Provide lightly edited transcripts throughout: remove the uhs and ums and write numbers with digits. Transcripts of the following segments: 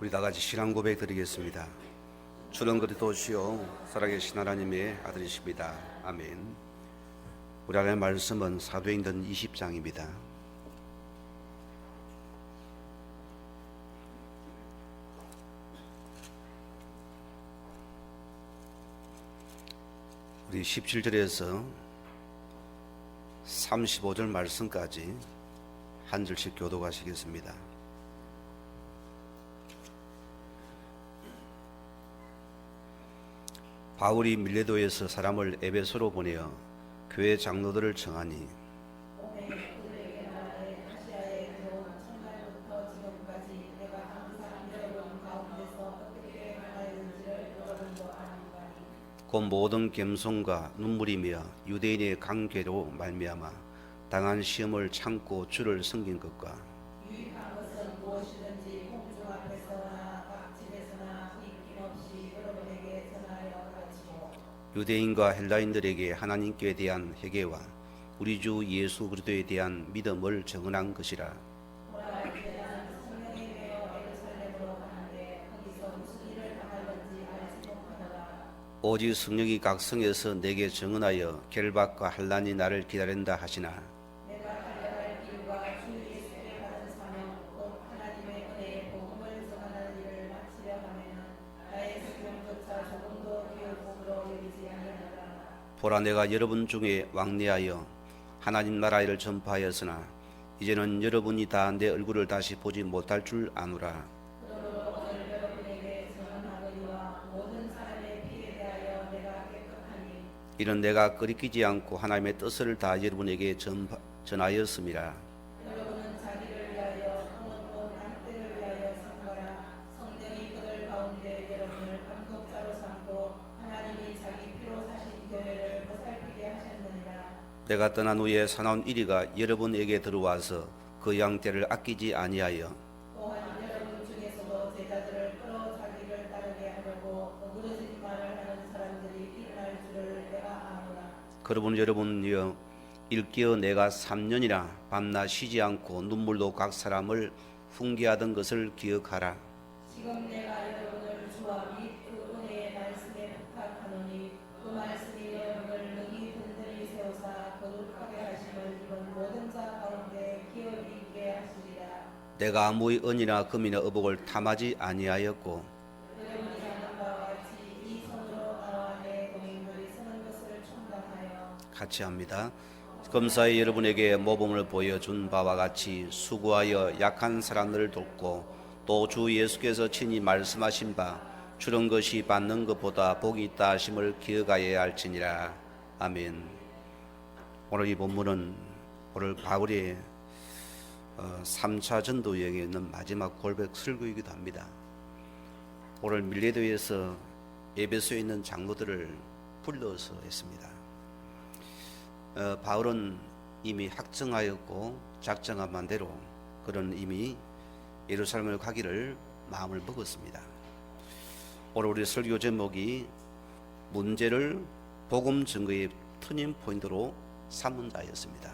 우리 다 같이 신앙 고백 드리겠습니다. 주는 그리스도시요 살아계신 하나님의 아들이십니다. 아멘. 우리 하나님의 말씀은 사도행전 20장입니다. 우리 17절에서 35절 말씀까지 한 절씩 교독하시겠습니다. 바울이 밀레도에서 사람을 에베소로 보내어 교회 장로들을 청하니 곧 모든 겸손과 눈물이며 유대인의 강괴로 말미암아 당한 시험을 참고 주를 섬긴 것과 유익한 것은 무엇이든지 공중 앞에서나 각 집에서나 입김없이 여러분에게 전하여 가르치고 유대인과 헬라인들에게 하나님께 대한 회개와 우리 주 예수 그리스도에 대한 믿음을 증언한 것이라. 오라 이제는 성령이 되어 예루살렘으로 가는데 거기서 무슨 일을 당할는지 알지 못하더라. 오직 성령이 각 성에서 내게 증언하여 결박과 환난이 나를 기다린다 하시나 내가 달려갈 길과 주 예수께 받은 사명 곧 하나님의 은혜의 복음을 전하는 일을 마치려 하면은 나의 수명조차 조금도 기업으로 여기지 아니하노라. 보라 내가 여러분 중에 왕래하여 하나님 나라 일을 전파하였으나 이제는 여러분이 다 내 얼굴을 다시 보지 못할 줄 아노라. 그러므로 오늘 여러분에게 전하거니와 모든 사람의 피에 대하여 내가 깨끗하니 이는 내가 끄리끼지 않고 하나님의 뜻을 다 여러분에게 전하였음이라. 여러분은 자기를 위하여 또는 남들을 위하여 삼거나 성령이 그들 가운데 여러분을 감독자로 삼고 하나님이 자기 피로 사신 교회를 보살피게 하셨느니라. 내가 떠난 후에 사나운 이리가 여러분에게 들어와서 그 양떼를 아끼지 아니하여 또한 여러분 중에서도 제자들을 끌어 자기를 따르게 하려고 어그러진 말을 하는 사람들이 일어날 줄을 내가 아노라. 그러므로 여러분이여 일깨어 내가 3년이나 밤낮 쉬지 않고 눈물로 각 사람을 훈계하던 것을 기억하라. 지금 내가 여러분을 주와 및 그 은혜의 말씀에 부탁하노니 그 말씀이 여러분을 능히 든든히 세우사 거룩하게 하심을 이번 모든 자 가운데 기업이 있게 하시리라. 내가 아무의 은이나 금이나 의복을 탐하지 아니하였고 여러분이 하는 바와 같이 이 손으로 나와 내 동행들이 쓰는 것을 충당하여 같이 합니다. 검사에 여러분에게 모범을 보여준 바와 같이 수고하여 약한 사람들을 돕고 또 주 예수께서 친히 말씀하신 바 주는 것이 받는 것보다 복이 있다 하심을 기억하여야 할지니라. 아멘. 오늘 이 본문은 오늘 바울의 3차 전도 여행에 있는 마지막 골백 설교이기도 합니다. 오늘 밀레도에서 에베소에 있는 장로들을 불러서 했습니다. 바울은 이미 확정하였고 작정한 반대로 그는 이미 예루살렘을 가기를 마음을 먹었습니다. 오늘 우리 설교 제목이 문제를 복음 증거의 터닝 포인트로 삼은 자였습니다.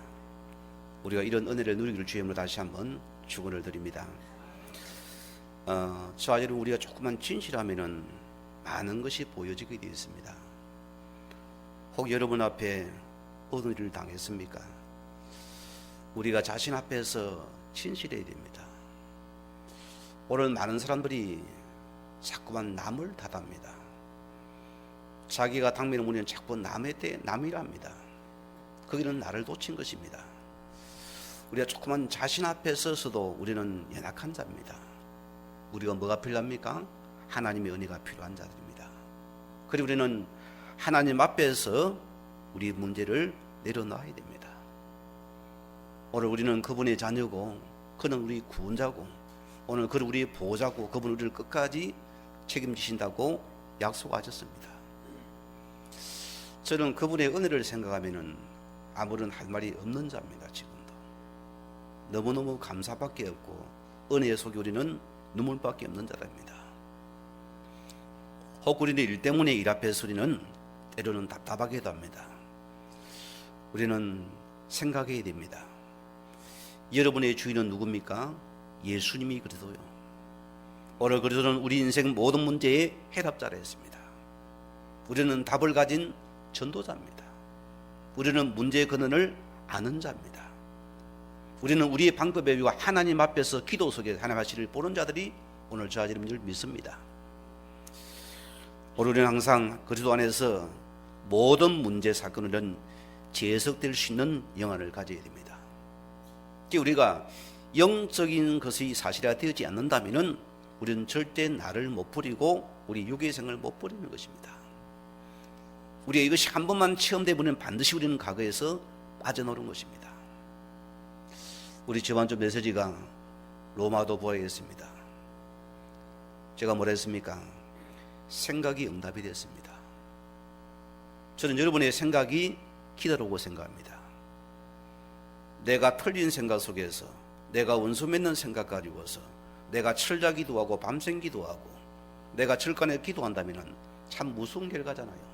우리가 이런 은혜를 누리기를 주님으로 다시 한번 축원을 드립니다. 저와 여러분 우리가 조금만 진실하면은 많은 것이 보여지게 되어 있습니다. 혹 여러분 앞에 어느 일을 당했습니까? 우리가 자신 앞에서 진실해야 됩니다. 오늘 많은 사람들이 자꾸만 남을 탓합니다. 자기가 당면을 무리는 자꾸 남의 때 남이랍니다. 거기는 나를 놓친 것입니다. 우리가 조그만 자신 앞에 서서도 우리는 연약한 자입니다. 우리가 뭐가 필요합니까? 하나님의 은혜가 필요한 자들입니다. 그리고 우리는 하나님 앞에서 우리 문제를 내려놔야 됩니다. 오늘 우리는 그분의 자녀고 그는 우리 구원자고 오늘 그는 우리 보호자고 그분 우리를 끝까지 책임지신다고 약속하셨습니다. 저는 그분의 은혜를 생각하면은 아무런 할 말이 없는 자입니다. 지금도 너무너무 감사밖에 없고 은혜 속에 우리는 눈물밖에 없는 자입니다. 혹 우리는 일 때문에 일 앞에서 우리는 때로는 답답하기도 합니다. 우리는 생각해야 됩니다. 여러분의 주인은 누굽니까? 예수님이 그래도요. 오늘 그리스도는 우리 인생 모든 문제의 해답자라 했습니다. 우리는 답을 가진 전도자입니다. 우리는 문제의 근원을 아는 자입니다. 우리는 우리의 방법에 비와 하나님 앞에서 기도 속에 하나님 하시를 보는 자들이 오늘 저와 여러분인 줄 믿습니다. 우리는 항상 그리스도 안에서 모든 문제 사건은 재해석될 수 있는 영안을 가져야 됩니다. 우리가 영적인 것이 사실화 되지 않는다면 우리는 절대 나를 못 버리고 우리 육의 생을 못 버리는 것입니다. 우리가 이것이 한 번만 체험되면 반드시 우리는 과거에서 빠져나오는 것입니다. 우리 저번주 메시지가 로마도 보아야겠습니다. 제가 뭐라 했습니까? 생각이 응답이 됐습니다. 저는 여러분의 생각이 기도라고 생각합니다. 내가 틀린 생각 속에서 내가 원수 맺는 생각 가지고서 내가 철자 기도하고 밤샘 기도하고 내가 철간에 기도한다면 참 무서운 결과잖아요.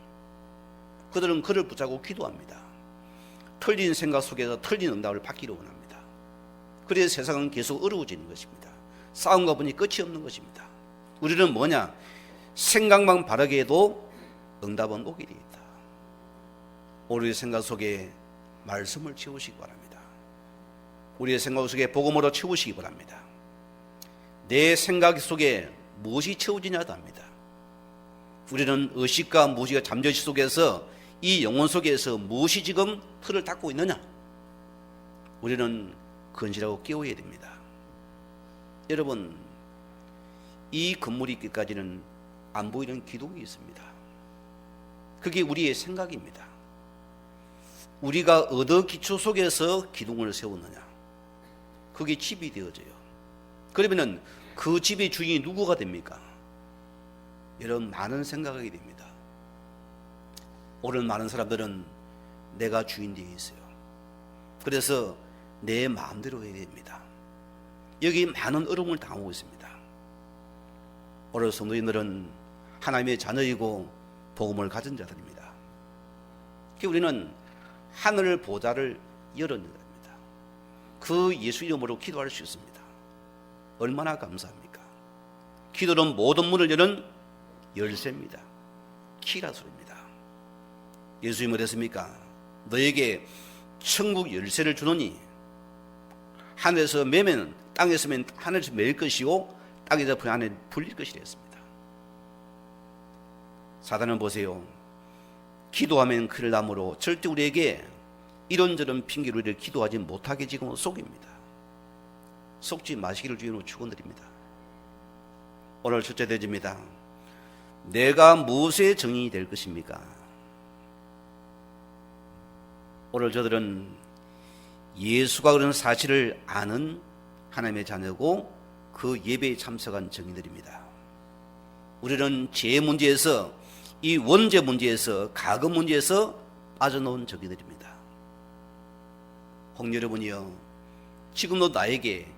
그들은 그를 붙잡고 기도합니다. 틀린 생각 속에서 틀린 응답을 받기를 원합니다. 그래서 세상은 계속 어려워지는 것입니다. 싸움과 보니 끝이 없는 것입니다. 우리는 뭐냐? 생각만 바르게 해도 응답은 오게 되어 있다. 우리의 생각 속에 말씀을 채우시기 바랍니다. 우리의 생각 속에 복음으로 채우시기 바랍니다. 내 생각 속에 무엇이 채워지냐도 합니다. 우리는 의식과 무엇이 잠재의식 속에서 이 영혼 속에서 무엇이 지금 틀을 닦고 있느냐? 우리는 건실하고 깨워야 됩니다. 여러분, 이 건물이 있기까지는 안 보이는 기둥이 있습니다. 그게 우리의 생각입니다. 우리가 얻어 기초 속에서 기둥을 세우느냐? 그게 집이 되어져요. 그러면은 그 집의 주인이 누구가 됩니까? 여러분, 많은 생각하게 됩니다. 오늘 많은 사람들은 내가 주인 되어 있어요. 그래서 내 마음대로 해야 됩니다. 여기 많은 어려움을 당하고 있습니다. 오늘 성도님들은 하나님의 자녀이고 복음을 가진 자들입니다. 우리는 하늘 보좌를 열어야 됩니다. 그 예수 이름으로 기도할 수 있습니다. 얼마나 감사합니까? 기도는 모든 문을 여는 열쇠입니다. 키라 소리입니다. 예수님이 뭐랬습니까? 너에게 천국 열쇠를 주노니 하늘에서 매면 땅에서 매면 하늘에서 매일 것이요 땅에서 하늘에 불릴 것이라 했습니다. 사단은 보세요. 기도하면 큰일 나므로 절대 우리에게 이런저런 핑계로 우리를 기도하지 못하게 지금 속입니다. 속지 마시기를 주의로 축원드립니다. 오늘 첫째 대지입니다. 내가 무엇의 정인이 될 것입니까? 오늘 저들은 예수가 그런 사실을 아는 하나님의 자녀고 그 예배에 참석한 정인들입니다. 우리는 죄 문제에서 이 원죄 문제에서 과거 문제에서 빠져나온 정인들입니다. 혹 여러분이요, 지금도 나에게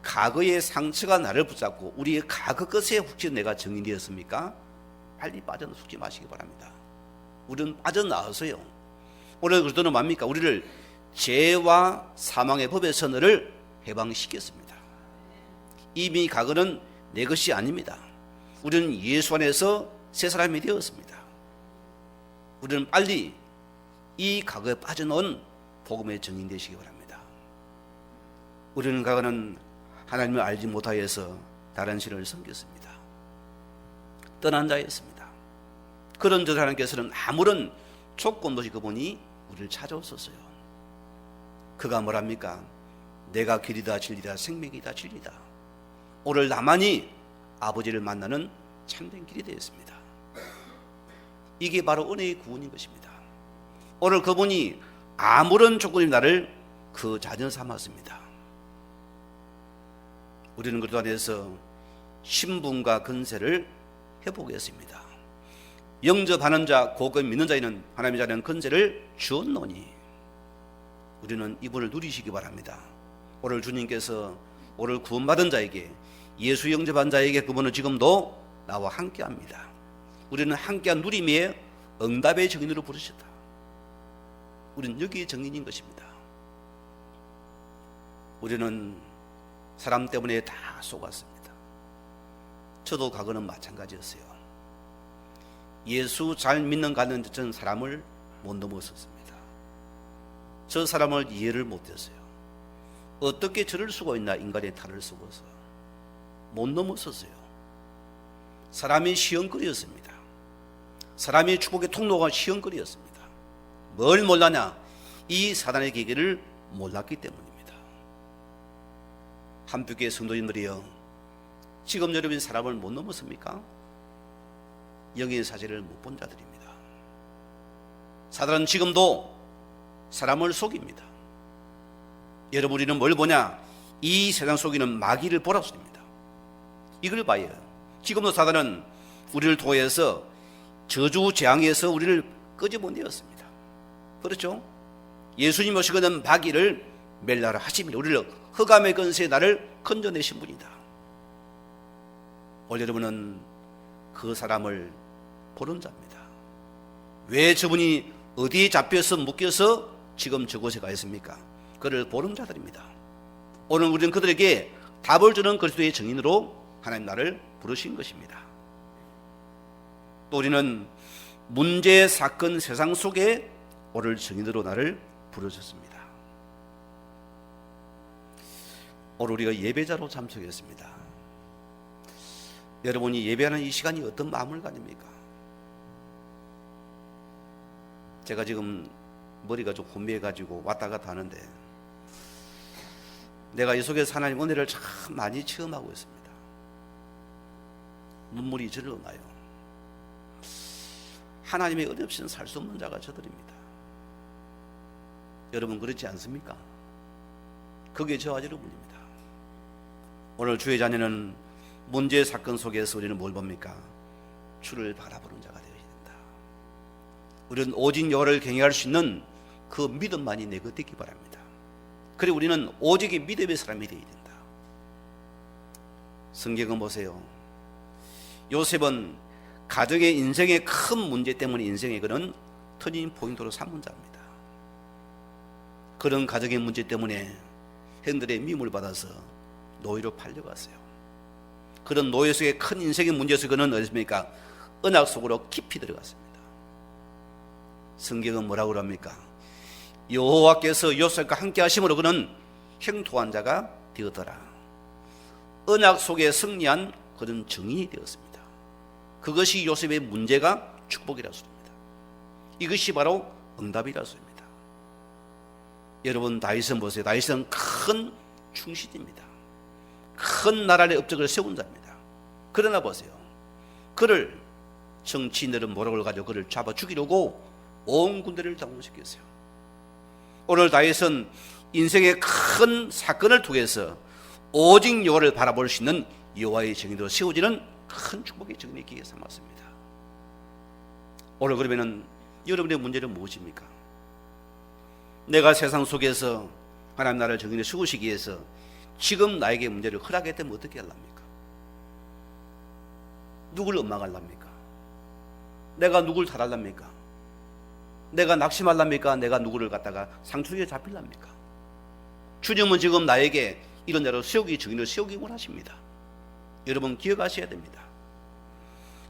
과거의 상처가 나를 붙잡고 우리의 과거 것에 혹시 내가 정인되었습니까? 빨리 빠져나오지 마시기 바랍니다. 우리는 빠져나와서요, 오늘 그리스도는 뭡니까? 우리를 죄와 사망의 법에서 너를 해방시켰습니다. 이미 과거는 내 것이 아닙니다. 우리는 예수 안에서 새 사람이 되었습니다. 우리는 빨리 이 과거에 빠져나온 복음의 증인 되시기 바랍니다. 우리는 과거는 하나님을 알지 못하여서 다른 신을 섬겼습니다. 떠난 자였습니다. 그런 저 하나님께서는 아무런 조건 없이 그분이 우리를 찾아오셨어요. 그가 뭐랍니까? 내가 길이다 진리다 생명이다 진리다. 오늘 나만이 아버지를 만나는 참된 길이 되었습니다. 이게 바로 은혜의 구원인 것입니다. 오늘 그분이 아무런 조건이 나를 그 자녀 삼았습니다. 우리는 그리스도 안에서 신분과 권세를 회복했습니다. 영접하는 자, 곧 믿는 자에는 하나님의 자녀는 권세를 주었노니 우리는 이분을 누리시기 바랍니다. 오늘 주님께서 오늘 구원받은 자에게, 예수 영접한 자에게 그분은 지금도 나와 함께합니다. 우리는 함께한 누림의 응답의 정인으로 부르셨다. 우리는 여기에 정인인 것입니다. 우리는 사람 때문에 다 속았습니다. 저도 과거는 마찬가지였어요. 예수 잘 믿는 가는 전 사람을 못 넘었었습니다. 저 사람을 이해를 못했어요. 어떻게 저럴 수가 있나, 인간의 탈을 쓰고서. 못 넘었었어요. 사람이 시험거리였습니다. 사람이 축복의 통로가 시험거리였습니다. 뭘 몰라냐? 이 사단의 계기를 몰랐기 때문입니다. 한빛교회 성도님들이여, 지금 여러분이 사람을 못 넘었습니까? 영의 사실을 못 본 자들입니다. 사단은 지금도 사람을 속입니다. 여러분, 우리는 뭘 보냐? 이 세상 속이는 마귀를 보라 소리입니다. 이걸 봐요. 지금도 사단은 우리를 통해서 저주 재앙에서 우리를 끄집어내었습니다. 그렇죠? 예수님 오시거든 마귀를 멸하라 하십니다. 우리를 흑암의 권세에 나를 건져내신 분이다. 오늘 여러분은 그 사람을 보는 자입니다. 왜 저분이 어디에 잡혀서 묶여서 지금 저곳에 가 있습니까? 그를 보는 자들입니다. 오늘 우리는 그들에게 답을 주는 그리스도의 증인으로 하나님 나를 부르신 것입니다. 또 우리는 문제, 사건, 세상 속에 오늘 증인으로 나를 부르셨습니다. 오늘 우리가 예배자로 참석했습니다. 여러분이 예배하는 이 시간이 어떤 마음을 가집니까? 제가 지금 머리가 좀 혼미해가지고 왔다 갔다 하는데, 내가 이 속에서 하나님 은혜를 참 많이 체험하고 있습니다. 눈물이 절로 나요. 하나님의 은혜 없이는 살 수 없는 자가 저들입니다. 여러분 그렇지 않습니까? 그게 저와 여러분입니다. 오늘 주의 자녀는 문제 사건 속에서 우리는 뭘 봅니까? 주를 바라보는 자가 되어야 된다. 우리는 오직 여호와를 경외할 수 있는 그 믿음만이 내 것 되기 바랍니다. 그리고 우리는 오직 믿음의 사람이 되어야 된다. 성경은 보세요. 요셉은 가정의 인생의 큰 문제 때문에 인생의 그런 터닝 포인트로 삼은 자입니다. 그런 가정의 문제 때문에 형들의 미움을 받아서 노예로 팔려갔어요. 그런 노예 속의 큰 인생의 문제에서 그는 어디습니까? 언약 속으로 깊이 들어갔습니다. 성경은 뭐라고 합니까? 여호와께서 요셉과 함께 하심으로 그는 형통한 자가 되었더라. 언약 속에 승리한 그는 증인이 되었습니다. 그것이 요셉의 문제가 축복이라 소리입니다. 이것이 바로 응답이라 소리입니다. 여러분 다윗은 보세요. 다윗은 큰 충신입니다. 큰 나라의 업적을 세운 자입니다. 그러나 보세요. 그를 정치인들은 모략을 가지고 그를 잡아 죽이려고 온 군대를 동원시켰어요. 오늘 다윗은 인생의 큰 사건을 통해서 오직 여호와를 바라볼 수 있는 여호와의 증인으로 세워지는 큰 축복의 증인의 기회 삼았습니다. 오늘 그러면은 여러분의 문제는 무엇입니까? 내가 세상 속에서 하나님 나라를 증인에 세우시기 위해서 지금 나에게 문제를 허락했다면 어떻게 하랍니까? 누굴 원망하랍니까? 내가 누굴 탓하랍니까? 내가 낙심하랍니까? 내가 누구를 갖다가 상투에 잡힐랍니까? 주님은 지금 나에게 이런 대로 세우기, 증인을 세우기 원하십니다. 여러분 기억하셔야 됩니다.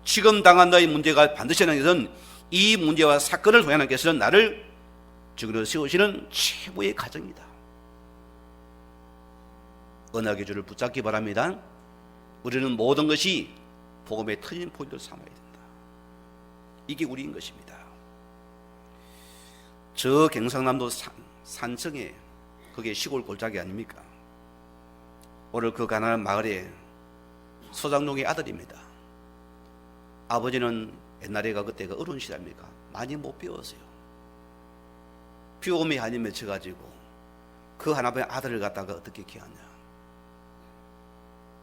지금 당한 너의 문제가 반드시 하나님께서는 이 문제와 사건을 통해 하나님께서는 나를 증인으로 세우시는 최고의 가정이다. 언약의 주를 붙잡기 바랍니다. 우리는 모든 것이 복음의 터닝 포인트를 삼아야 된다. 이게 우리인 것입니다. 저 경상남도 산청에 그게 시골 골짜기 아닙니까? 오늘 그 가난한 마을에 소장농의 아들입니다. 아버지는 옛날에가 그때가 어려운 시대입니까? 많이 못 배웠어요. 비오음이 한이 맺혀가지고 그 하나뿐인 아들을 갖다가 어떻게 키웠냐?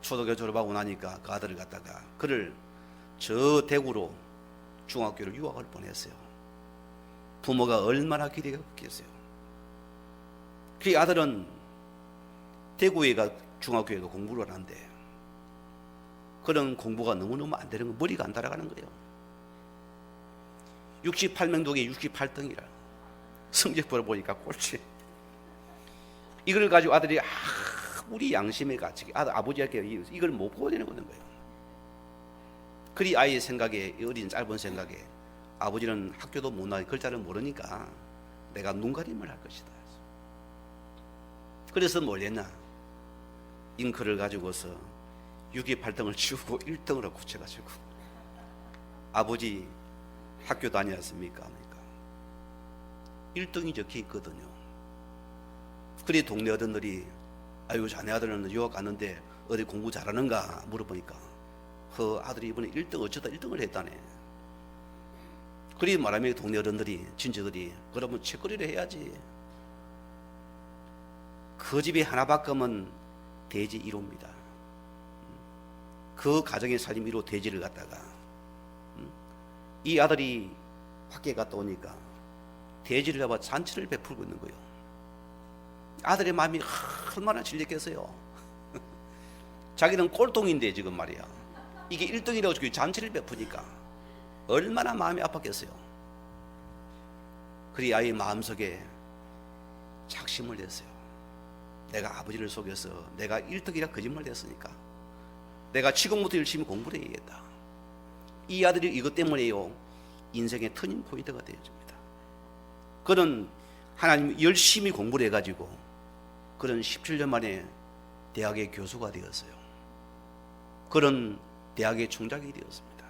초등학교 졸업하고 나니까 그 아들을 갖다가 그를 저 대구로 중학교를 유학을 보냈어요. 부모가 얼마나 기대가 컸겠어요. 그 아들은 대구에가 중학교에가 공부를 하는데 그런 공부가 너무너무 안 되는 거, 머리가 안 따라가는 거예요. 68명동에 68등이라 성적표를 보니까 꼴찌. 이걸 가지고 아들이 우리 양심의 가치, 아버지에게 이걸 못 보여내는 거예요. 그리 아이의 생각에, 이 어린 짧은 생각에 아버지는 학교도 못 나가 글자를 모르니까 내가 눈가림을 할 것이다. 그래서 뭘 했나? 잉크를 가지고서 6기 8등을 치우고 1등으로 굳혀가지고 아버지 학교 다녔습니까? 그러니까 1등이 적혀 있거든요. 그리 동네 어른들이 아이고 자네 아들은 유학 갔는데 어디 공부 잘하는가 물어보니까 아들이 이번에 1등 어쩌다 1등을 했다네. 그리 말하면 동네 어른들이 친척들이 그러면 책거리를 해야지. 그 집에 하나밖에 없는 대지 1호입니다. 그 가정의 살림 1호 대지를 갖다가 이 아들이 밖에 갔다 오니까 대지를 잡아 잔치를 베풀고 있는 거예요. 아들의 마음이 얼마나 질렸겠어요. 자기는 꼴통인데 지금 말이야. 이게 1등이라고 지금 잔치를 베푸니까 얼마나 마음이 아팠겠어요. 그리 아이의 마음속에 작심을 냈어요. 내가 아버지를 속여서 내가 1등이라 거짓말 했으니까 내가 지금부터 열심히 공부를 해야겠다. 이 아들이 이것 때문에요 인생의 터닝 포인트가 되어집니다. 그는 하나님 열심히 공부를 해가지고 그는 17년 만에 대학의 교수가 되었어요. 그는 대학의 총장이 되었습니다.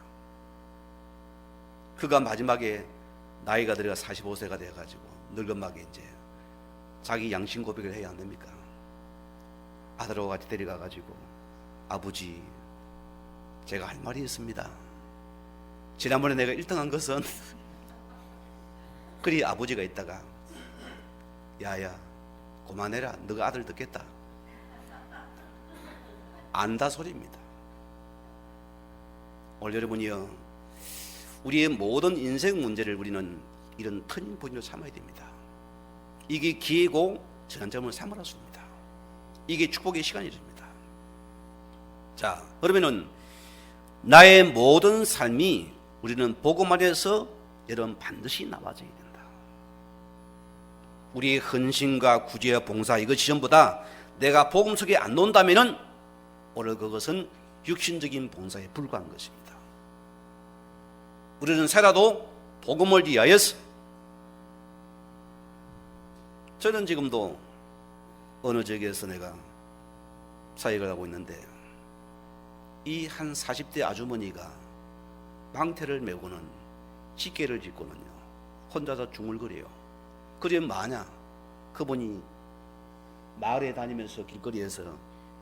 그가 마지막에 나이가 들어가 45세가 되어가지고 늙은막에 이제 자기 양심 고백을 해야 안 됩니까? 아들하고 같이 데려가가지고 아버지 제가 할 말이 있습니다. 지난번에 내가 1등한 것은 그리 아버지가 있다가 야야 그만해라 너가 아들 듣겠다 안다 소리입니다. 오늘 여러분이요 우리의 모든 인생 문제를 우리는 이런 터닝 포인트로 삼아야 됩니다. 이게 기회고 전환점을 삼으라 습니다. 이게 축복의 시간이십니다. 자 그러면은 나의 모든 삶이 우리는 복음 안에서 여러분 반드시 나와져야 된다. 우리의 헌신과 구제와 봉사 이것이 전부 다 내가 복음 속에 안 논다면은 오늘 그것은 육신적인 봉사에 불과한 것입니다. 우리는 살아도 복음을 위하여서 저는 지금도 어느 지역에서 내가 사역을 하고 있는데 이 한 40대 아주머니가 망태를 메고는 집게를 짚고는요 혼자서 중얼거려요. 그러면 마냐 그분이 마을에 다니면서 길거리에서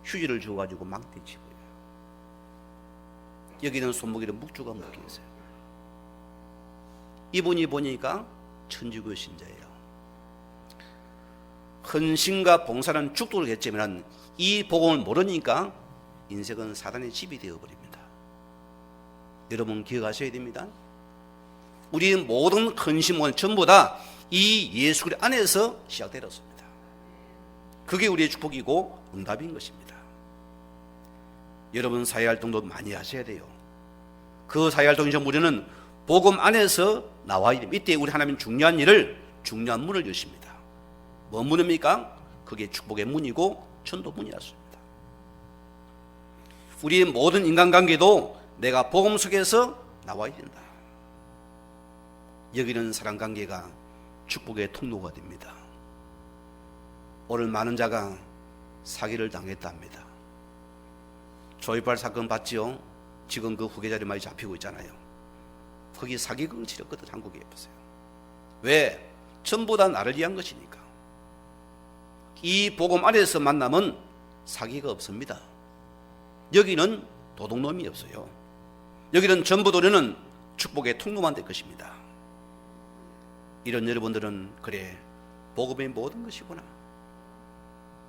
휴지를 주어가지고 망태 치고요. 여기는 손목에는 묵주가 묶여 있어요. 이분이 보니까 천주교 신자예요. 헌신과 봉사는 축도를 했지만 이 복음을 모르니까 인생은 사단의 집이 되어버립니다. 여러분 기억하셔야 됩니다. 우리 모든 헌신은 전부 다 이 예수 그리스도 안에서 시작되었습니다. 그게 우리의 축복이고 응답인 것입니다. 여러분 사회활동도 많이 하셔야 돼요. 그 사회활동에서 우리는 복음 안에서 나와야 됩니다. 이때 우리 하나님 중요한 문을 여십니다. 뭔 문입니까? 그게 축복의 문이고 전도 문이었습니다. 우리의 모든 인간관계도 내가 복음 속에서 나와야 된다. 여기는 사랑관계가 축복의 통로가 됩니다. 오늘 많은 자가 사기를 당했다 합니다. 조이팔 사건 봤지요? 지금 그 후계자들이 많이 잡히고 있잖아요. 거기 사기극을 치렀거든. 한국에 보세요. 왜? 전부 다 나를 위한 것이니까. 이 복음 안에서 만나면 사기가 없습니다. 여기는 도둑놈이 없어요. 여기는 전부 우리는 축복의 통로만 될 것입니다. 이런 여러분들은 그래 복음의 모든 것이구나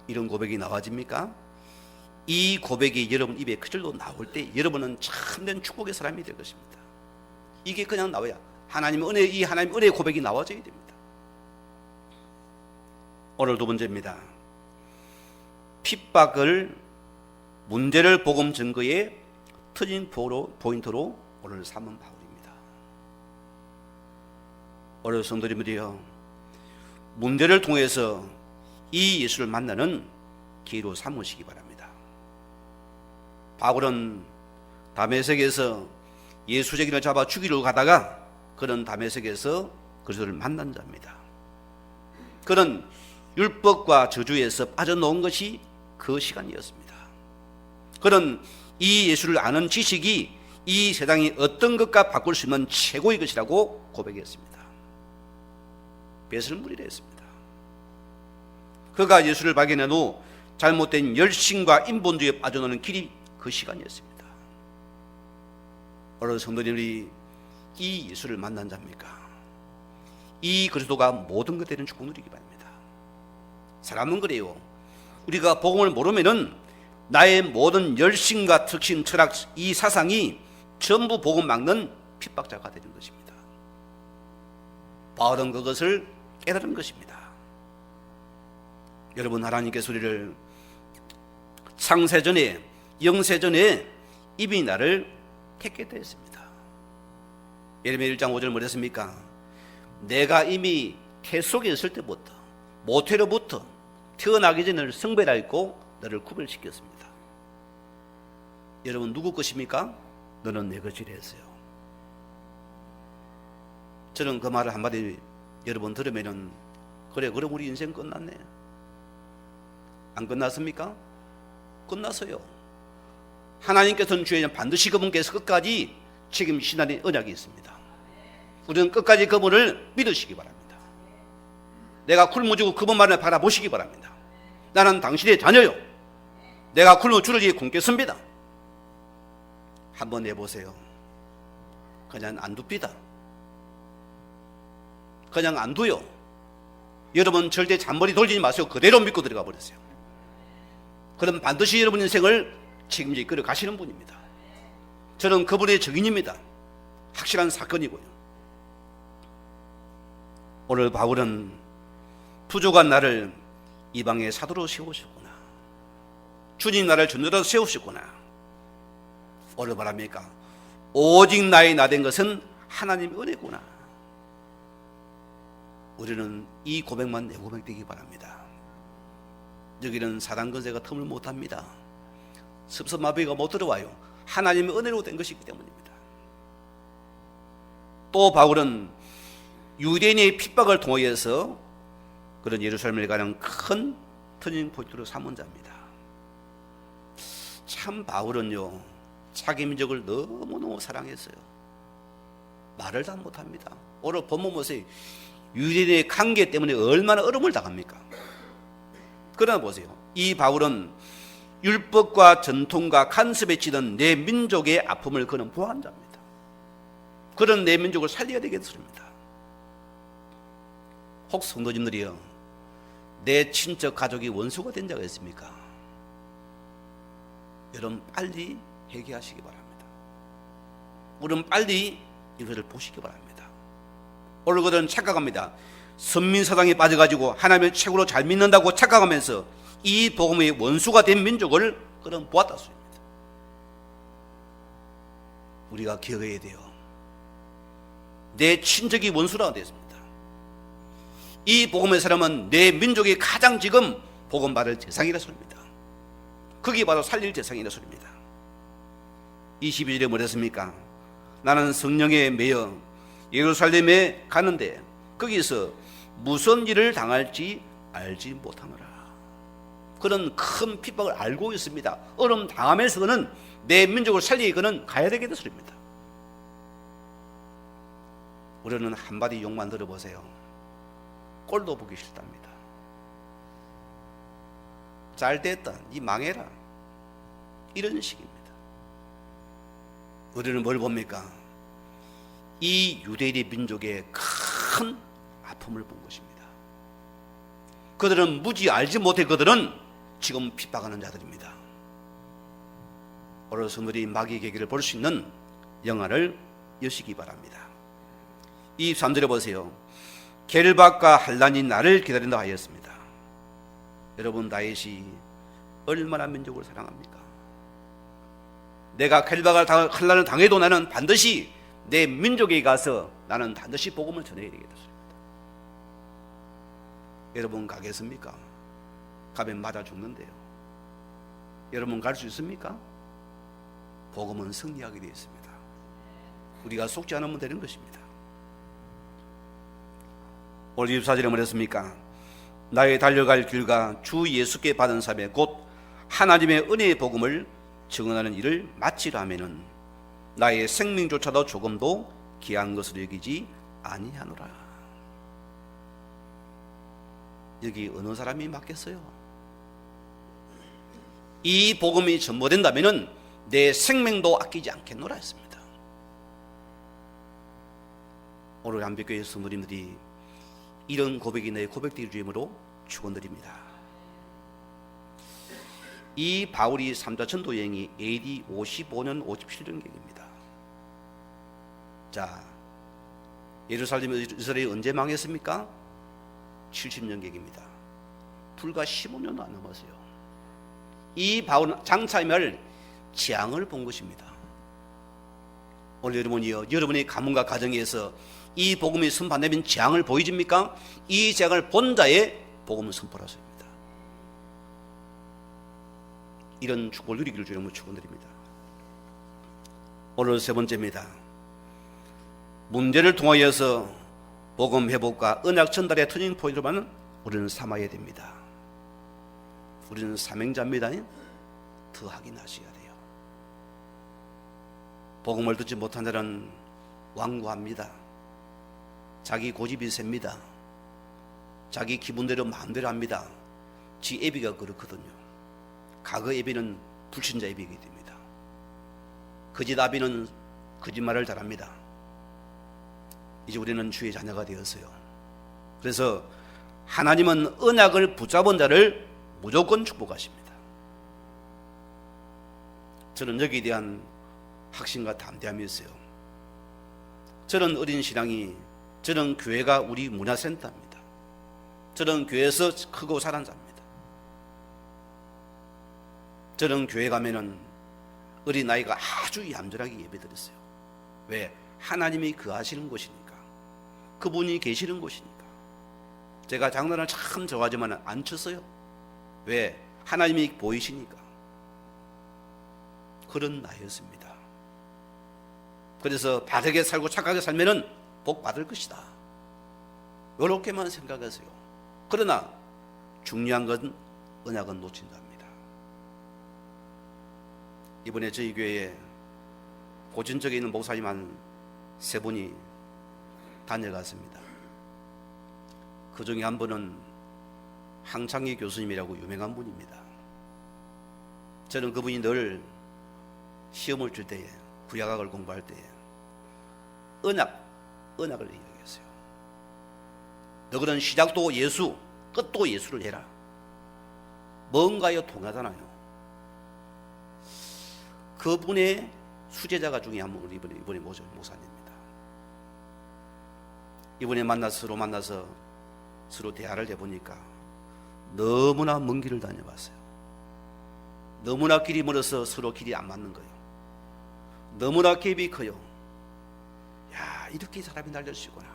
이런 고백이 나와집니까? 이 고백이 여러분 입에 그절로 나올 때 여러분은 참된 축복의 사람이 될 것입니다. 이게 그냥 나와야 하나님의 은혜, 이 하나님의 은혜의 고백이 나와져야 됩니다. 오늘 두 번째입니다. 핍박을 문제를 복음 증거의 터진 포인트로 오늘 삼은 바울입니다. 오늘 성도님들이요 문제를 통해서 이 예수를 만나는 기회로 삼으시기 바랍니다. 바울은 다메섹에서 예수 제기를 잡아 죽이려고 가다가 그는 다메섹에서 그리스도를 만난 자입니다. 그는 율법과 저주에서 빠져나온 것이 그 시간이었습니다. 그는 이 예수를 아는 지식이 이 세상이 어떤 것과 바꿀 수 있는 최고의 것이라고 고백했습니다. 배설물이라 했습니다. 그가 예수를 발견한 후 잘못된 열심과 인본주의에 빠져나오는 길이 그 시간이었습니다. 오늘 성도님들이 이 예수를 만난 자입니까? 이 그리스도가 모든 것 되는 축복 누리기 바랍니다. 사람은 그래요. 우리가 복음을 모르면은 나의 모든 열심과 특신, 철학, 이 사상이 전부 복음 막는 핍박자가 되는 것입니다. 바울은 그것을 깨달은 것입니다. 여러분, 하나님께서 우리를 창세전에, 영세전에 이미 나를 택게 되었습니다. 예레미야 1장 5절 뭐랬습니까? 내가 이미 태 속에 있을 때부터, 모태로부터 태어나기 전에 너를 성별하였고 너를 구별시켰습니다. 여러분, 누구 것입니까? 너는 내 것이라 했어요. 저는 그 말을 한마디 여러분 들으면은, 그래, 그럼 우리 인생 끝났네. 안 끝났습니까? 끝났어요. 하나님께서는 주에는 반드시 그분께서 끝까지 책임지시는 언약이 있습니다. 우리는 끝까지 그분을 믿으시기 바랍니다. 내가 굶어주고 그분만을 바라보시기 바랍니다. 나는 당신의 자녀요. 내가 굶어 주를 굶겠습니다. 한번 해보세요. 그냥 안 둡니다. 그냥 안 둬요. 여러분 절대 잔머리 돌리지 마세요. 그대로 믿고 들어가 버렸어요. 그럼 반드시 여러분 인생을 책임져 이끌어 가시는 분입니다. 저는 그분의 증인입니다. 확실한 사건이고요. 오늘 바울은 부족한 나를 이방의 사도로 세우셨구나. 주님 나를 전도로 세우셨구나. 오늘 바랍니까? 오직 나의 나 된 것은 하나님의 은혜구나. 우리는 이 고백만 내 고백 되기 바랍니다. 여기는 사단 권세가 틈을 못합니다. 습섭마비가 못 들어와요. 하나님의 은혜로 된 것이기 때문입니다. 또 바울은 유대인의 핍박을 통해서 그런 예루살렘을 가는 큰 터닝 포인트로 삼은 자입니다. 참 바울은요, 자기 민족을 너무너무 사랑했어요. 말을 다 못합니다. 오늘 본문 보세요. 유대인의 관계 때문에 얼마나 어려움을 당합니까? 그러나 보세요. 이 바울은 율법과 전통과 간섭에 치던 내 민족의 아픔을 그는 보호한 자입니다. 그런 내 민족을 살려야 되겠습니다. 혹 성도님들이요, 내 친척 가족이 원수가 된 자가 있습니까? 여러분 빨리 회개하시기 바랍니다. 우리는 빨리 이것을 보시기 바랍니다. 오늘 그들은 착각합니다. 선민사상에 빠져가지고 하나님을 최고로 잘 믿는다고 착각하면서 이 복음의 원수가 된 민족을 그런 보았다 소리입니다. 우리가 기억해야 돼요. 내 친척이 원수라고 되어 있습니다. 이 복음의 사람은 내 민족이 가장 지금 복음 받을 대상이라 소리입니다. 그게 바로 살릴 대상이라 소리입니다. 22절에 뭐랬습니까? 나는 성령에 매여 예루살렘에 가는데 거기서 무슨 일을 당할지 알지 못하노라. 그런 큰 핍박을 알고 있습니다. 어려움 당하면서 그는 내 민족을 살리기 그는 가야 되겠다 소리입니다. 우리는 한마디 욕만 들어보세요. 꼴도 보기 싫답니다. 잘됐다, 니 망해라, 이런 식입니다. 우리는 뭘 봅니까? 이 유대인의 민족의 큰 아픔을 본 것입니다. 그들은 무지 알지 못해 그들은 지금 핍박하는 자들입니다. 오늘 성도들이 마귀의 계기를 볼 수 있는 영화를 여시기 바랍니다. 23절에 보세요. 겔박과 한란이 나를 기다린다 하였습니다. 여러분, 다윗이 얼마나 민족을 사랑합니까? 내가 겔박을 한란을 당해도 나는 반드시 내 민족에 가서 나는 반드시 복음을 전해야 되겠다. 여러분 가겠습니까? 가면 맞아 죽는데요. 여러분 갈 수 있습니까? 복음은 승리하게 되어 있습니다. 우리가 속지 않으면 되는 것입니다. 오늘 24절에 뭐랬습니까? 나의 달려갈 길과 주 예수께 받은 사명 곧 하나님의 은혜의 복음을 증언하는 일을 마치려 하면은 나의 생명조차도 조금도 귀한 것으로 여기지 아니하노라. 여기 어느 사람이 맞겠어요? 이 복음이 전보된다면은 내 생명도 아끼지 않겠노라 했습니다. 오늘 한빛교회 성도님들이 이런 고백이 내 고백되기 주임으로 축원드립니다. 이 바울이 3자 전도 여행이 AD 55년 57년경입니다. 자, 예루살렘 이스라엘이 언제 망했습니까? 70년경입니다. 불과 15년도 안 남았어요. 이 바울은 장차임을 재앙을 본 것입니다. 오늘 여러분이요, 여러분의 가문과 가정에서 이 복음이 선포되면 재앙을 보여집니까? 이 재앙을 본 자의 복음을 선포하십니다. 이런 축복을 누리기를 주님으로 축원드립니다. 오늘 세 번째입니다. 문제를 통하여서 복음 회복과 언약 전달의 터닝 포인트로만 우리는 삼아야 됩니다. 우리는 사명자입니다. 더 확인하셔야 돼요. 복음을 듣지 못한 자는 완고합니다. 자기 고집이 셉니다. 자기 기분대로 마음대로 합니다. 지 애비가 그렇거든요. 과거 애비는 불신자 애비이기 됩니다. 거짓 아비는 거짓말을 잘합니다. 이제 우리는 주의 자녀가 되었어요. 그래서 하나님은 언약을 붙잡은 자를 무조건 축복하십니다. 저는 여기에 대한 확신과 담대함이 있어요. 저는 어린 신앙이, 저는 교회가 우리 문화센터입니다. 저는 교회에서 크고 자란 자입니다. 저는 교회 가면은 어린아이가 아주 얌전하게 예배드렸어요. 왜? 하나님이 거하시는 곳이니까, 그분이 계시는 곳이니까. 제가 장난을 참 좋아하지만 안 쳤어요. 왜? 하나님이 보이시니까. 그런 나이였습니다. 그래서 바르게 살고 착하게 살면은 복 받을 것이다, 이렇게만 생각하세요. 그러나 중요한 건 언약은 놓친답니다. 이번에 저희 교회에 고진적에 있는 목사님 한 3분이 다녀갔습니다. 그 중에 한 분은 항창기 교수님이라고 유명한 분입니다. 저는 그분이 늘 시험을 줄 때에, 구약학을 공부할 때에 언약을 이야기했어요. 너희는 시작도 예수, 끝도 예수를 해라. 뭔가요 통하잖아요. 그분의 수제자가 중에 한 분이 이번에 목사님입니다. 이번에 만나서 서로 대화를 해보니까 너무나 먼 길을 다녀봤어요. 너무나 길이 멀어서 서로 길이 안 맞는 거예요. 너무나 갭이 커요. 야, 이렇게 사람이 날려주시구나.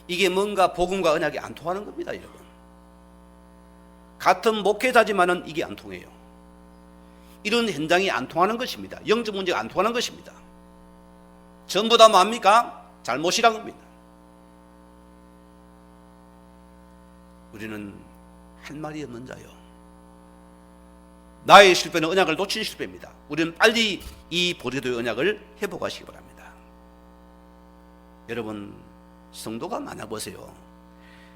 이게 뭔가 복음과 언약이 안 통하는 겁니다, 여러분. 같은 목회자지만은 이게 안 통해요. 이런 현장이 안 통하는 것입니다. 영적 문제가 안 통하는 것입니다. 전부 다 뭡니까? 잘못이란 겁니다. 우리는 할 말이 없는 자요. 나의 실패는 언약을 놓친 실패입니다. 우리는 빨리 이 보리도의 언약을 회복하시기 바랍니다. 여러분, 성도가 많아보세요.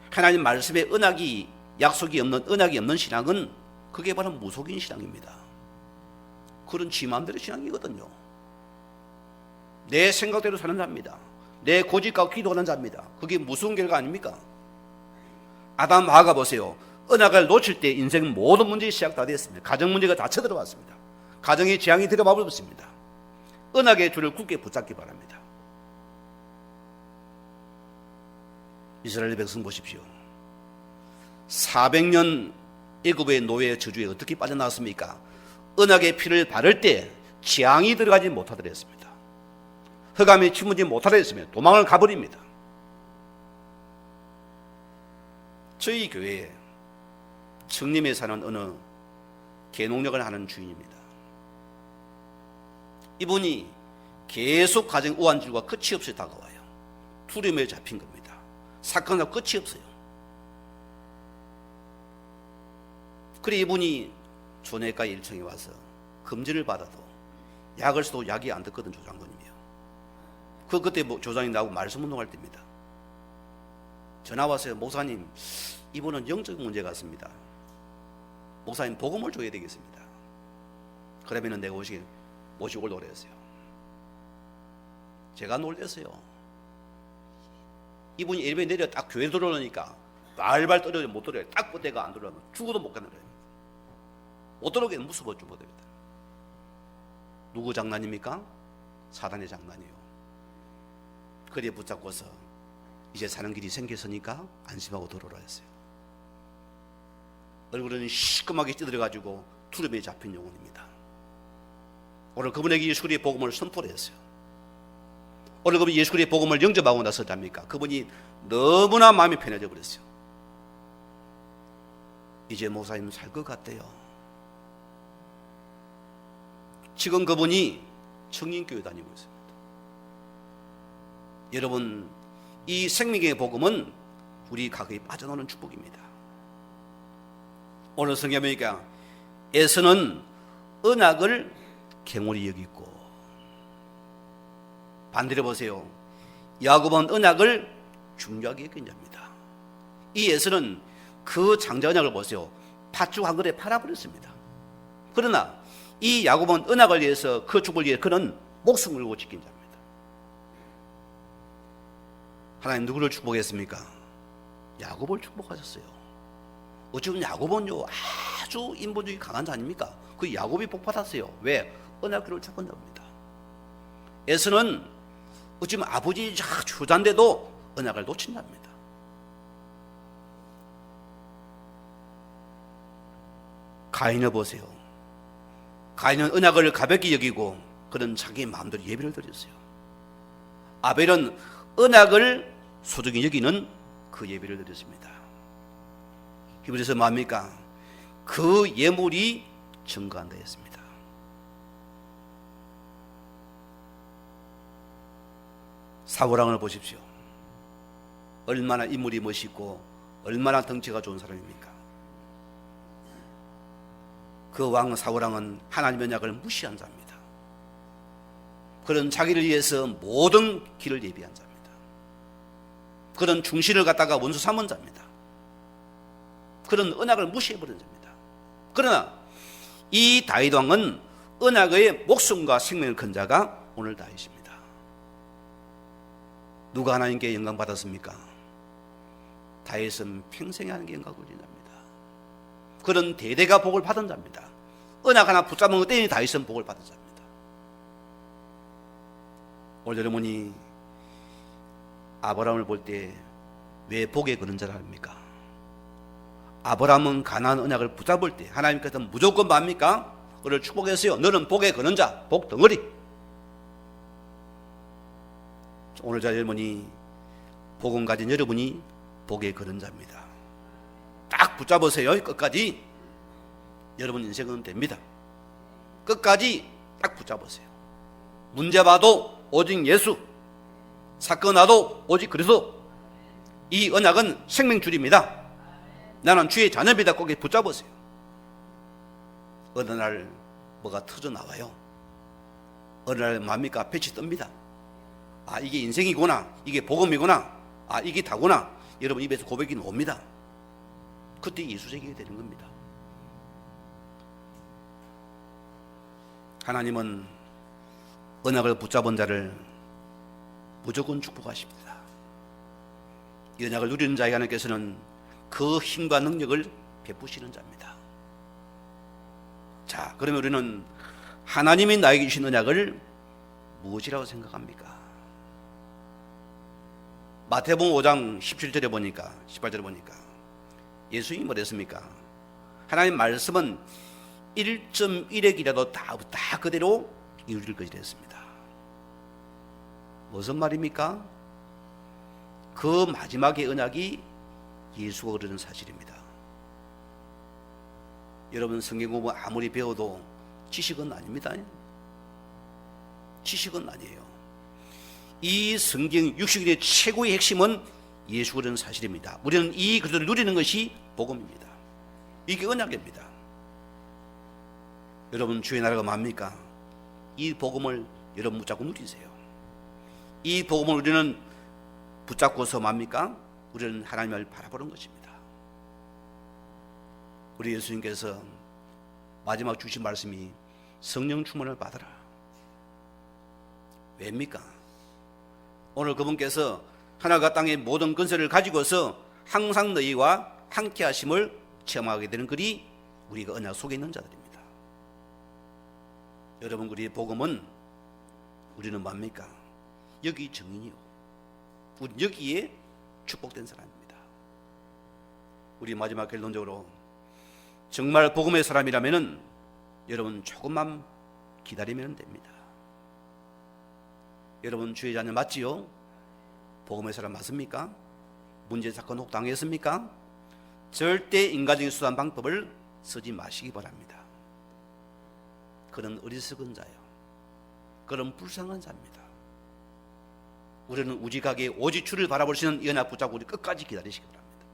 하나님 말씀에 언약이, 약속이 없는, 언약이 없는 신앙은 그게 바로 무속인 신앙입니다. 그런 지 마음대로 신앙이거든요. 내 생각대로 사는 자입니다. 내 고집과 기도하는 자입니다. 그게 무서운 결과 아닙니까? 아담 하가 보세요. 언약을 놓칠 때 인생 모든 문제가 시작 다 됐습니다. 가정 문제가 다 쳐들어왔습니다. 가정에 재앙이 들어와 버렸습니다. 언약의 줄을 굳게 붙잡기 바랍니다. 이스라엘 백성 보십시오. 400년 애굽의 노예 저주에 어떻게 빠져나왔습니까? 언약의 피를 바를 때 재앙이 들어가지 못하더라 했습니다. 흑암이 침무지 못하더라 했으면 도망을 가버립니다. 저희 교회에 청림에 사는 어느 개농력을 하는 주인입니다. 이분이 계속 가정 우환질과 끝이 없이 다가와요. 투렴에 잡힌 겁니다. 사건과 끝이 없어요. 그래 이분이 조내과 1층에 와서 검진을 받아도 약을 써도 약이 안 듣거든, 조장군이요. 그때 조장이 나오고 말씀 운동할 때입니다. 전화 왔어요. 목사님, 이분은 영적 문제 같습니다. 목사님 복음을 줘야 되겠습니다. 그러면은 내가 모시고 올라 그랬어요. 제가 놀랬어요. 이분이 엘리베이터 내려 딱 교회 들어오니까 발발 떨어져 못 들어요. 딱 그때가 안 들어가면 죽어도 못 가는 거예요. 못 들어오기는 무서워 죽어됩니다. 누구 장난입니까? 사단의 장난이요. 그래 붙잡고서 이제 사는 길이 생겼으니까 안심하고 들어오라 했어요. 얼굴은 시커멓게 찌들어가지고 투름에 잡힌 영혼입니다. 오늘 그분에게 예수 그리스도의 복음을 선포를 했어요. 오늘 그분이 예수 그리스도의 복음을 영접하고 나서 답니까? 그분이 너무나 마음이 편해져 버렸어요. 이제 목사님 살 것 같대요. 지금 그분이 청년교회 다니고 있습니다. 여러분, 이 생명의 복음은 우리 가거에 빠져나오는 축복입니다. 오늘 성경에 보니까 에서는 언약을 경홀히 여기고, 반대로 보세요. 야곱은 언약을 중요하게 여긴 자입니다. 이 에서는 그 장자 언약을 보세요. 팥죽 한 그릇에 팔아버렸습니다. 그러나 이 야곱은 언약을 위해서 그 축복을 위해 그는 목숨을 걸고 지킨 자입니다. 하나님 누구를 축복했습니까? 야곱을 축복하셨어요. 어쩌면 야곱은요 아주 인본주의 강한 자 아닙니까? 그 야곱이 복 받았어요. 왜? 언약궤를 잡은 자입니다. 에서는 어쩌면 아버지 효자인데도 언약을 놓친 자입니다. 가인을 보세요. 가인은 언약을 가볍게 여기고 그는 자기 마음대로 예배를 드렸어요. 아벨은 언약을 소중히 여기는 그 예배를 드렸습니다. 히브리서 뭐합니까? 그 예물이 증거한다 했습니다. 사울왕을 보십시오. 얼마나 인물이 멋있고 얼마나 덩치가 좋은 사람입니까? 그 왕 사울왕은 하나님의 언약을 무시한 자입니다. 그는 자기를 위해서 모든 길을 예비한 자입니다. 그는 중신을 갖다가 원수 삼은 자입니다. 그는 언약을 무시해버린 자입니다. 그러나 이 다윗 왕은 언약의 목숨과 생명을 건 자가 오늘 다윗입니다. 누가 하나님께 영광 받았습니까? 다윗은 평생에 하나님께 영광을 돌린 자입니다. 그런 대대가 복을 받은 자입니다. 언약 하나 붙잡은 것 때문에 다윗은 복을 받은 자입니다. 오늘 여러분이 아브라함을 볼 때 왜 복에 거는 자를 합니까? 아브라함은 가나안 언약을 붙잡을 때 하나님께서 무조건 뭡니까? 그를 축복했어요. 너는 복에 거는 자, 복 덩어리. 오늘 자 여러분이 복음 가진 여러분이 복에 거는 자입니다. 딱 붙잡으세요. 끝까지. 여러분 인생은 됩니다. 끝까지 딱 붙잡으세요. 문제 봐도 오직 예수, 사건 와도 오직 그리스도. 이 언약은 생명줄입니다. 나는 주의 자녀입니다. 거기에 붙잡으세요. 어느 날 뭐가 터져 나와요. 어느 날 뭡니까? 빛이 뜹니다. 아, 이게 인생이구나. 이게 복음이구나. 아, 이게 다구나. 여러분 입에서 고백이 나옵니다. 그때 예수쟁이가 되는 겁니다. 하나님은 언약을 붙잡은 자를 무조건 축복하십니다. 이 언약을 누리는 자에게 하나님께서는 그 힘과 능력을 베푸시는 자입니다. 자, 그러면 우리는 하나님이 나에게 주신 언약을 무엇이라고 생각합니까? 마태복음 5장 17절에 보니까 18절에 보니까 예수님이 뭐랬습니까? 하나님 말씀은 1.1핵이라도 다 그대로 이루어질 것이라 했습니다. 무슨 말입니까? 그 마지막의 언약이 예수가 그러는 사실입니다. 여러분 성경 공부 아무리 배워도 지식은 아닙니다. 지식은 아니에요. 이 성경 60일의 최고의 핵심은 예수 그리스도는 사실입니다. 우리는 이 그리스도를 누리는 것이 복음입니다. 이게 언약입니다. 여러분, 주의 나라가 뭡니까? 이 복음을 여러분 붙잡고 누리세요. 이 복음을 우리는 붙잡고서 뭡니까? 우리는 하나님을 바라보는 것입니다. 우리 예수님께서 마지막 주신 말씀이 성령 충만을 받으라. 왜입니까? 오늘 그분께서 하늘과 땅의 모든 권세를 가지고서 항상 너희와 함께 하심을 체험하게 되는 글이 우리가 언약 속에 있는 자들입니다. 여러분, 우리의 복음은 우리는 뭡니까? 여기 증인이요, 우리 여기에 축복된 사람입니다. 우리 마지막 결론적으로 정말 복음의 사람이라면은 여러분 조금만 기다리면 됩니다. 여러분, 주의 자녀 맞지요? 복음의 사람 맞습니까? 문제 사건 혹 당했습니까? 절대 인간적인 수단 방법을 쓰지 마시기 바랍니다. 그런 어리석은 자요, 그런 불쌍한 자입니다. 우리는 우직하게 오직 주를 바라볼 수 있는 이 언약 붙잡고 우리 끝까지 기다리시기 바랍니다.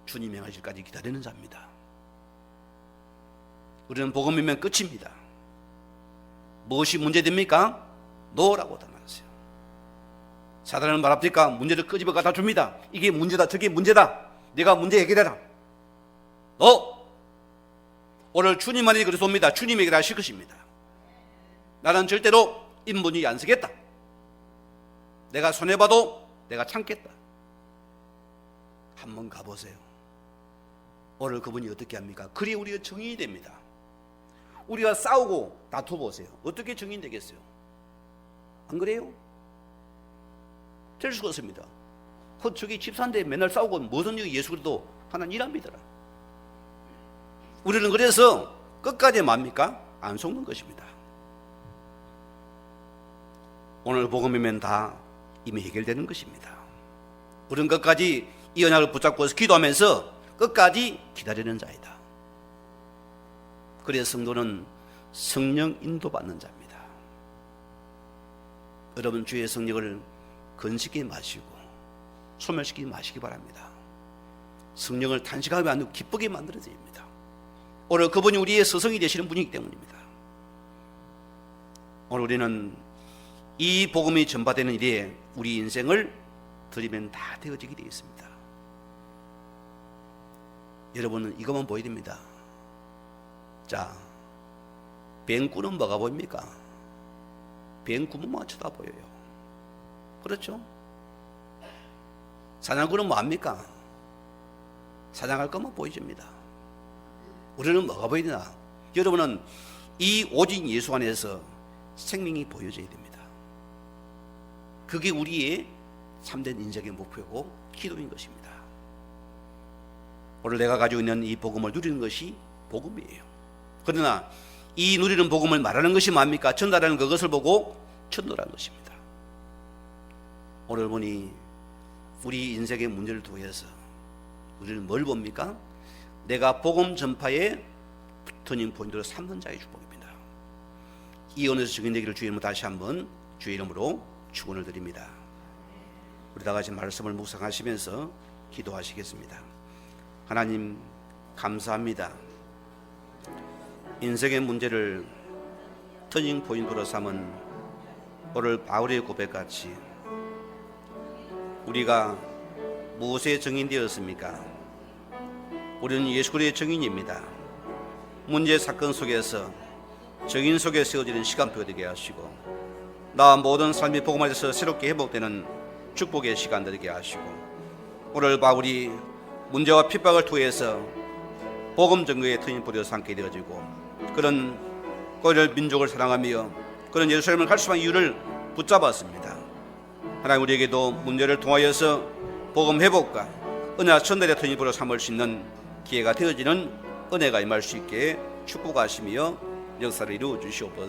주님 행하실까지 기다리는 자입니다. 우리는 복음이면 끝입니다. 무엇이 문제됩니까? 노라고 답하세요. 사단은 말합니까? 문제를 끄집어 갖다 줍니다. 이게 문제다, 저게 문제다, 내가 문제 해결해라. 너 오늘 주님만이 그리스도입니다. 주님 해결하실 것입니다. 나는 절대로 인분이 안 서겠다. 내가 손해봐도 내가 참겠다. 한번 가보세요. 오늘 그분이 어떻게 합니까? 그리 우리가 정인이 됩니다. 우리가 싸우고 다투보세요. 어떻게 정인 되겠어요? 안 그래요? 될 수가 없습니다. 저기 집사인데 맨날 싸우고 무슨 예수 그리스도 하나님 일합니다. 우리는 그래서 끝까지 뭡니까? 안 속는 것입니다. 오늘 복음이면 다 이미 해결되는 것입니다. 우리는 끝까지 이 언약을 붙잡고 기도하면서 끝까지 기다리는 자이다. 그래서 성도는 성령 인도받는 자입니다. 여러분, 주의 성령을 건식히 마시고 소멸시키지 마시기 바랍니다. 성령을 탄식하게 만들고 기쁘게 만들어야 됩니다. 오늘 그분이 우리의 스승이 되시는 분이기 때문입니다. 오늘 우리는 이 복음이 전파되는 일에 우리 인생을 드리면 다 되어지게 되어 있습니다. 여러분은 이것만 보여야 됩니다. 자, 뱅구는 뭐가 보입니까? 뱅구멍만 쳐다보여요. 그렇죠? 사냥꾼은 뭐합니까? 사냥할 것만 보여줍니다. 우리는 뭐가 보여야 되나? 여러분은 이 오직 예수 안에서 생명이 보여져야 됩니다. 그게 우리의 참된 인생의 목표고 기도인 것입니다. 오늘 내가 가지고 있는 이 복음을 누리는 것이 복음이에요. 그러나 이 누리는 복음을 말하는 것이 뭡니까? 전달하는 그것을 보고 전도라는 것입니다. 오늘 보니 우리 인생의 문제를 통해서 우리는 뭘 봅니까? 내가 복음 전파의 터닝 포인트로 삼는 자의 축복입니다. 이 언어에서 증인되기를 주의 이름으로 다시 한번 주의 이름으로 축원을 드립니다. 우리 다 같이 말씀을 묵상하시면서 기도하시겠습니다. 하나님, 감사합니다. 인생의 문제를 터닝 포인트로 삼은 오늘 바울의 고백같이 우리가 무엇에 증인되었습니까? 우리는 예수 그리스도의 증인입니다. 문제 사건 속에서 증인 속에 세워지는 시간표가 되게 하시고 나와 모든 삶이 복음 안에서 새롭게 회복되는 축복의 시간 되게 하시고 오늘 바울이 문제와 핍박을 통해서 복음 전거의 터닝 포인트로 삼게 되어지고 그런 고릴 민족을 사랑하며 그런 예루살렘을 갈 수만 이유를 붙잡았습니다. 하나님, 우리에게도 문제를 통하여서 복음 회복과 언약 전달의 터닝 포인트로 삼을 수 있는 기회가 되어지는 은혜가 임할 수 있게 축복하시며 역사를 이루어 주시옵소서.